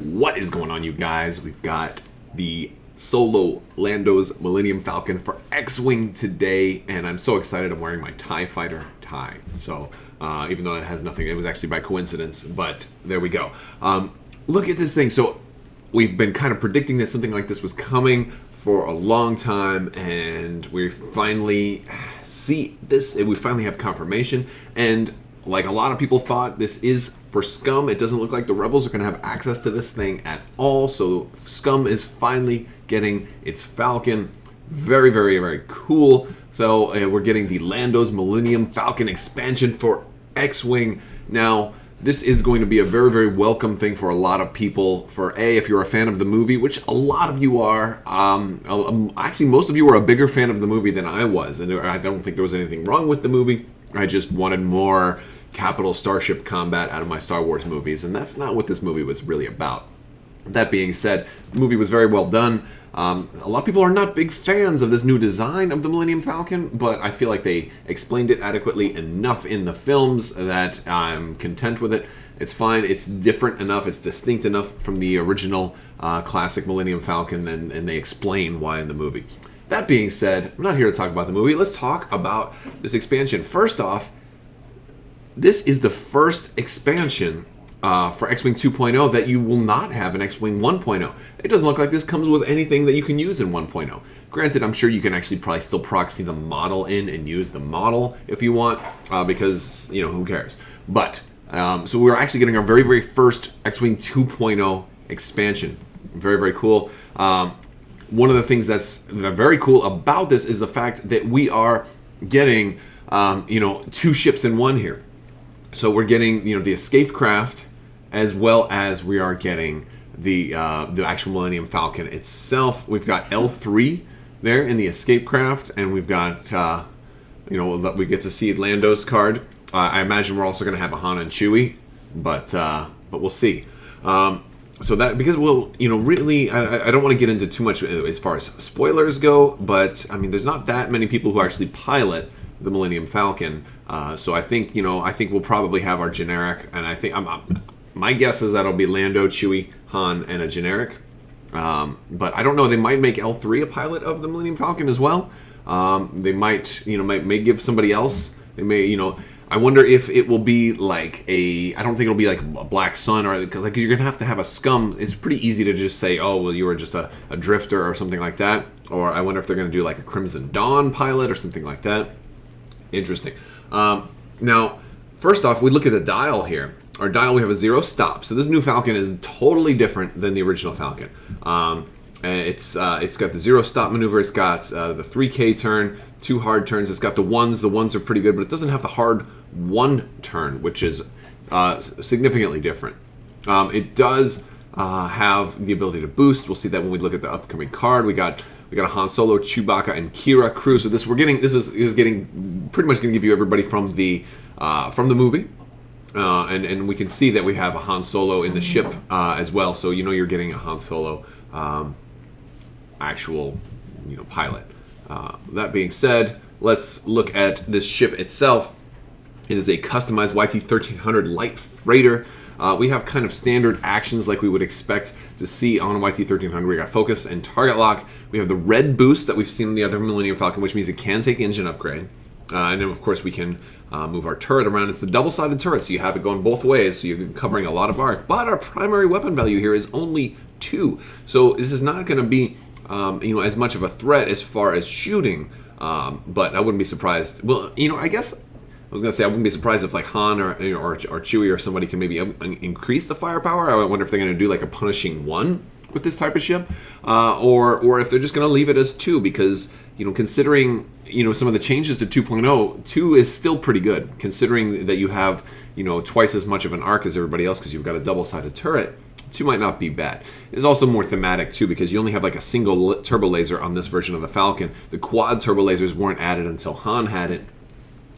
What is going on, you guys? We've got the solo Lando's Millennium Falcon for X-Wing today, and I'm so excited. I'm wearing my TIE Fighter tie. So, even though it has nothing, it was actually by coincidence, but there we go. Look at this thing. So, we've been kind of predicting that something like this was coming for a long time, and we finally see this, and we finally have confirmation. And like a lot of people thought, this is for Scum. It doesn't look like the Rebels are going to have access to this thing at all. So Scum is finally getting its Falcon. Very, very, very cool. So we're getting the Lando's Millennium Falcon expansion for X-Wing. Now, this is going to be a very, very welcome thing for a lot of people. For if you're a fan of the movie, which a lot of you are. Actually, most of you are a bigger fan of the movie than I was. And I don't think there was anything wrong with the movie. I just wanted more capital starship combat out of my Star Wars movies, and that's not what this movie was really about. That being said, the movie was very well done. A lot of people are not big fans of this new design of the Millennium Falcon, but I feel like they explained it adequately enough in the films that I'm content with it. It's fine. It's different enough. It's distinct enough from the original classic Millennium Falcon, and they explain why in the movie. That being said, I'm not here to talk about the movie. Let's talk about this expansion. First off, this is the first expansion for X-Wing 2.0 that you will not have in X-Wing 1.0. It doesn't look like this comes with anything that you can use in 1.0. Granted, I'm sure you can actually probably still proxy the model in and use the model if you want, because, you know, who cares. But, so we're actually getting our very, very first X-Wing 2.0 expansion. Very, very cool. One of the things that's very cool about this is the fact that we are getting, two ships in one here. So we're getting, the escape craft, as well as we are getting the actual Millennium Falcon itself. We've got L3 there in the escape craft, and we've got, we get to see Lando's card. I imagine we're also going to have a Han and Chewie, but we'll see. So that, because really, I don't want to get into too much as far as spoilers go, but I mean, there's not that many people who actually pilot the Millennium Falcon. So I think we'll probably have our generic, and I think my guess is that'll be Lando, Chewie, Han, and a generic. But I don't know. They might make L3 a pilot of the Millennium Falcon as well. They might give somebody else. They may, I wonder if it will be like I don't think it'll be like a Black Sun, or like you're gonna have to have a Scum. It's pretty easy to just say, oh, well, you were just a drifter or something like that. Or I wonder if they're gonna do like a Crimson Dawn pilot or something like that. Interesting. Now, first off, we look at the dial here. Our dial, we have a 0 stop. So this new Falcon is totally different than the original Falcon. It's got the 0 stop maneuver. It's got the 3K turn, 2 hard turns. It's got the ones. The ones are pretty good, but it doesn't have the hard 1 turn, which is significantly different. It does have the ability to boost. We'll see that when we look at the upcoming card. We got a Han Solo, Chewbacca, and Kira crew. So this is getting pretty much going to give you everybody from the movie, and we can see that we have a Han Solo in the ship as well. So you're getting a Han Solo actual pilot. That being said, let's look at this ship itself. It is a customized YT-1300 light freighter. We have kind of standard actions like we would expect to see on a YT-1300. We got focus and target lock. We have the red boost that we've seen in the other Millennium Falcon, which means it can take engine upgrade. And then, of course, we can move our turret around. It's the double-sided turret, so you have it going both ways, so you're covering a lot of arc. But our primary weapon value here is only 2. So this is not going to be, as much of a threat as far as shooting. But I wouldn't be surprised. Well, I guess I was going to say I wouldn't be surprised if like Han or Chewie or somebody can maybe increase the firepower. I wonder if they're going to do like a punishing 1 with this type of ship, or if they're just going to leave it as 2, because considering some of the changes to 2.0, 2 is still pretty good considering that you have twice as much of an arc as everybody else because you've got a double-sided turret. 2 might not be bad. It's also more thematic too because you only have like a single turbo laser on this version of the Falcon. The quad turbo lasers weren't added until Han had it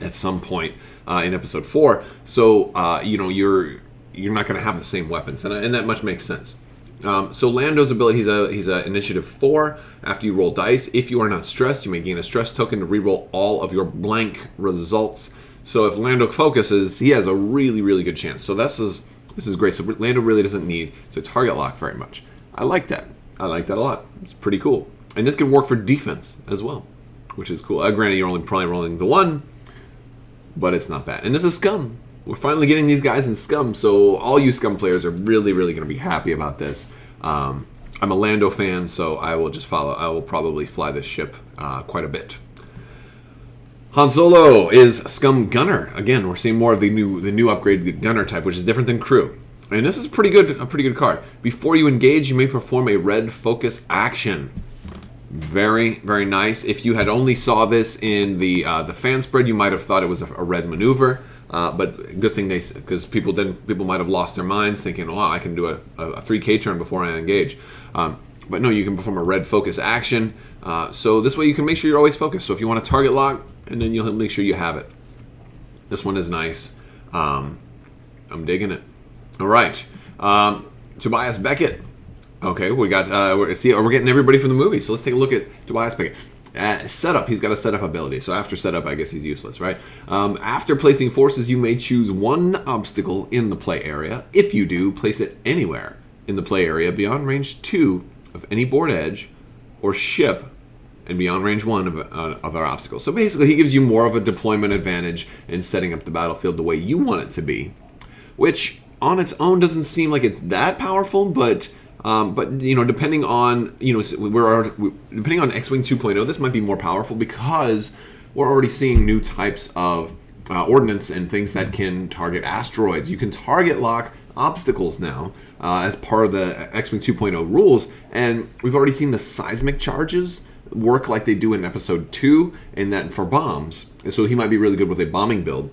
at some point in Episode 4. So you're not going to have the same weapons, and that much makes sense. So Lando's ability, he's a initiative 4. After you roll dice, if you are not stressed, you may gain a stress token to reroll all of your blank results. So if Lando focuses, he has a really, really good chance. So this is This is great. So Lando really doesn't need to target lock very much. I like that. I like that a lot. It's pretty cool. And this can work for defense as well, which is cool. Granted, you're only probably rolling the one, but it's not bad. And this is Scum. We're finally getting these guys in Scum, so all you Scum players are really, really going to be happy about this. I'm a Lando fan, so I will just follow. I will probably fly this ship quite a bit. Han Solo is Scum Gunner. Again, we're seeing more of the new upgraded Gunner type, which is different than Crew. And this is a pretty good card. Before you engage, you may perform a red focus action. Very, very nice. If you had only saw this in the fan spread, you might have thought it was a red maneuver. But good thing because people might have lost their minds thinking, oh, I can do a 3K turn before I engage. But no, you can perform a red focus action. So this way you can make sure you're always focused. So if you want to target lock, and then you'll make sure you have it. This one is nice. I'm digging it. All right. Tobias Beckett. Okay, we got we're getting everybody from the movie. So let's take a look at Tobias Beckett. Setup, he's got a setup ability. So after setup, I guess he's useless, right? After placing forces, you may choose one obstacle in the play area. If you do, place it anywhere in the play area beyond range 2 of any board edge or ship and beyond range 1 of our obstacle. So basically, he gives you more of a deployment advantage in setting up the battlefield the way you want it to be, which on its own doesn't seem like it's that powerful, but you know, depending on depending on X-Wing 2.0, this might be more powerful because we're already seeing new types of ordnance and things that can target asteroids. You can target lock obstacles now as part of the X-Wing 2.0 rules, and we've already seen the seismic charges work like they do in Episode 2, and that for bombs. And so he might be really good with a bombing build.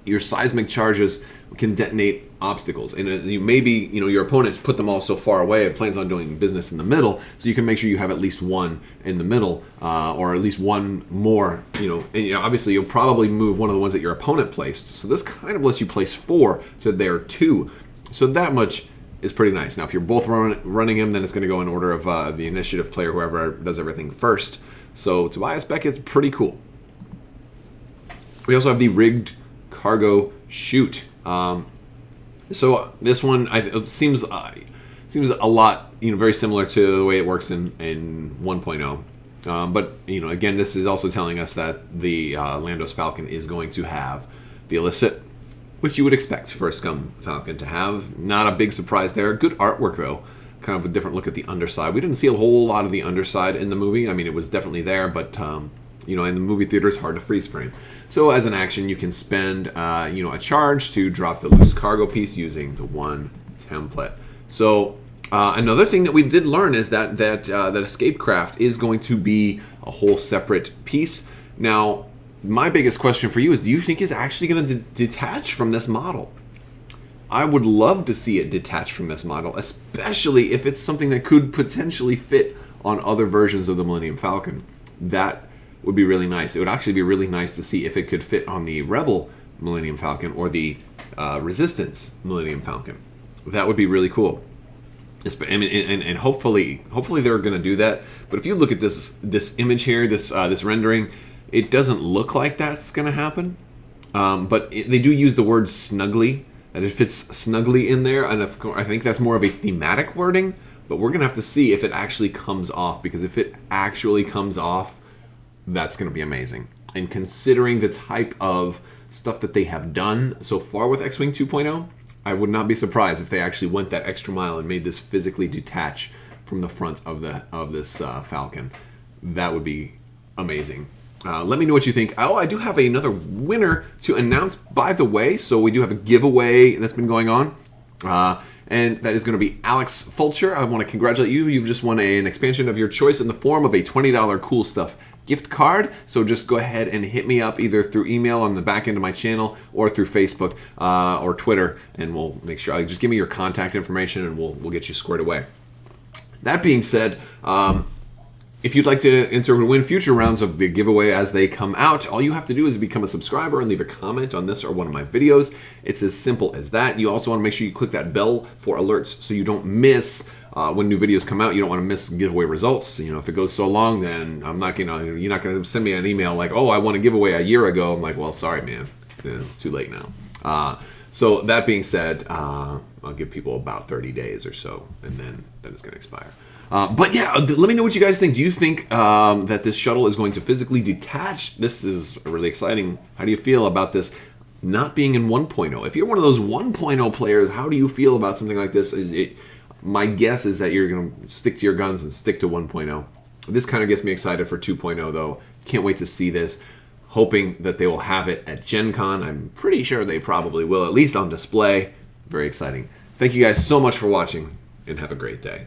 Your seismic charges can detonate obstacles, and you maybe your opponents put them all so far away and plans on doing business in the middle, so you can make sure you have at least one in the middle, or at least one more. And obviously you'll probably move one of the ones that your opponent placed. So this kind of lets you place 4 to there 2. So that much is pretty nice. Now, if you're both running him, then it's going to go in order of the initiative player, whoever does everything first. So Tobias Beckett's pretty cool. We also have the rigged cargo chute. So this one it seems a lot, very similar to the way it works in 1.0. But again, this is also telling us that the Lando's Falcon is going to have the illicit, which you would expect for a Scum Falcon to have. Not a big surprise there. Good artwork though. Kind of a different look at the underside. We didn't see a whole lot of the underside in the movie. I mean, it was definitely there, but in the movie theater, it's hard to freeze frame. So as an action, you can spend, a charge to drop the loose cargo piece using the one template. So another thing that we did learn is that escape craft is going to be a whole separate piece. Now, my biggest question for you is, do you think it's actually going to detach from this model? I would love to see it detach from this model, especially if it's something that could potentially fit on other versions of the Millennium Falcon. That would be really nice. It would actually be really nice to see if it could fit on the Rebel Millennium Falcon or the Resistance Millennium Falcon. That would be really cool. And hopefully they're going to do that. But if you look at this image here, this rendering, it doesn't look like that's going to happen. But they do use the word snugly, and it fits snugly in there. And of course, I think that's more of a thematic wording. But we're going to have to see if it actually comes off, because if it actually comes off, that's going to be amazing. And considering the type of stuff that they have done so far with X-Wing 2.0, I would not be surprised if they actually went that extra mile and made this physically detach from the front of this Falcon. That would be amazing. Let me know what you think. Oh, I do have another winner to announce, by the way. So we do have a giveaway that's been going on. And that is going to be Alex Fulcher. I want to congratulate you. You've just won an expansion of your choice in the form of a $20 Cool Stuff gift card. So just go ahead and hit me up either through email on the back end of my channel or through Facebook or Twitter, and we'll make sure. Just give me your contact information and we'll get you squared away. That being said, if you'd like to enter to win future rounds of the giveaway as they come out, all you have to do is become a subscriber and leave a comment on this or one of my videos. It's as simple as that. You also want to make sure you click that bell for alerts so you don't miss when new videos come out. You don't want to miss giveaway results. If it goes so long, then you're not going to send me an email like, oh, I won a giveaway a year ago. I'm like, well, sorry, man. It's too late now. So that being said, I'll give people about 30 days or so, and then it's going to expire. But yeah, let me know what you guys think. Do you think that this shuttle is going to physically detach? This is really exciting. How do you feel about this not being in 1.0? If you're one of those 1.0 players, how do you feel about something like this? My guess is that you're going to stick to your guns and stick to 1.0. This kind of gets me excited for 2.0, though. Can't wait to see this. Hoping that they will have it at Gen Con. I'm pretty sure they probably will, at least on display. Very exciting. Thank you guys so much for watching, and have a great day.